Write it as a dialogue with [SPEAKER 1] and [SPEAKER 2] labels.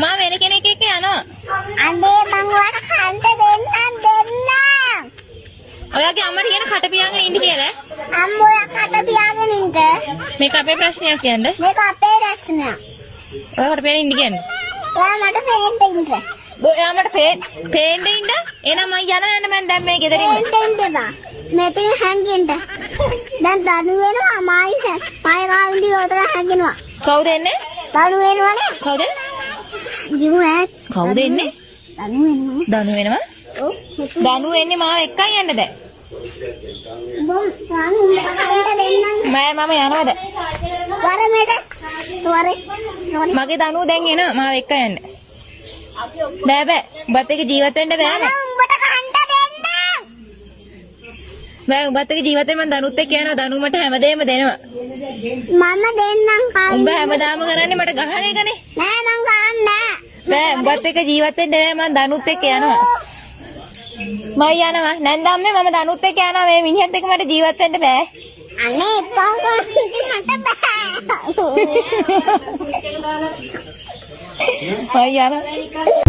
[SPEAKER 1] මා වෙන කෙනෙක් එක්ක යනවා.
[SPEAKER 2] අනේ මං ඔයාලට කන්න දෙන්නම්.
[SPEAKER 1] ඔයාගේ අම්මට කියන කට පියාගෙන ඉන්න කියලා.
[SPEAKER 2] අම්මෝ ඔයා කට පියාගෙන ඉන්න.
[SPEAKER 1] මේක අපේ ප්‍රශ්නයක් කියන්නේ.
[SPEAKER 2] මේක අපේ රැක්ෂණයක්.
[SPEAKER 1] ඔයාලට පේන ඉන්න කියන්නේ.
[SPEAKER 2] ඔයා මට පේන්න ඉන්න.
[SPEAKER 1] ඔයා මට පේන්න ඉන්න. එහෙනම් මම යන්න මම දැන් මේ ගෙදර ඉන්න.
[SPEAKER 2] පේන්න ඉන්න. මෙතන හැංගෙන්න. දැන් දනු වෙනවා මායිස. මාය ගාවින්දි උතර හැංගෙනවා.
[SPEAKER 1] කවුද එන්නේ?
[SPEAKER 2] දනු වෙනවනේ.
[SPEAKER 1] කවුද?
[SPEAKER 2] ජිමු ඈ.
[SPEAKER 1] කවුද එන්නේ?
[SPEAKER 2] දනු වෙනවා.
[SPEAKER 1] දනු වෙනවා.
[SPEAKER 2] ඔව්.
[SPEAKER 1] දනු එන්නේ මාව එක්කයි යන්න දැන්.
[SPEAKER 2] බොම් රාණි උඹට කන්න දෙන්නම්.
[SPEAKER 1] මම යනවාද?
[SPEAKER 2] වරමෙට. තොරේ.
[SPEAKER 1] මගේ දනුව දැන් එනවා මාව එක්ක යන්න. බෑ. උඹත් එක්ක ජීවත් වෙන්න බෑ.
[SPEAKER 2] උඹට කන්න දෙන්නම්.
[SPEAKER 1] බෑ උඹත් එක්ක ජීවත් වෙන්න මම දනුත් එක්ක යනවා. දනුව මට හැමදේම දෙනවා.
[SPEAKER 2] මම දෙන්නම් කායි.
[SPEAKER 1] උඹ හැමදාම කරන්නේ මට ගහන එකනේ.
[SPEAKER 2] නෑ මං ගහන්නේ නෑ.
[SPEAKER 1] බෑ උඹත් එක්ක ජීවත් වෙන්න බෑ මම දනුත් එක්ක යනවා. මම යනවා. නැන්දම්මේ මම දනුත් එක්ක යනවා. මේ මිනිහත් එක්ක මට ජීවත් වෙන්න බෑ.
[SPEAKER 2] අනේ එපා මට බෑ.
[SPEAKER 1] මම යනවා.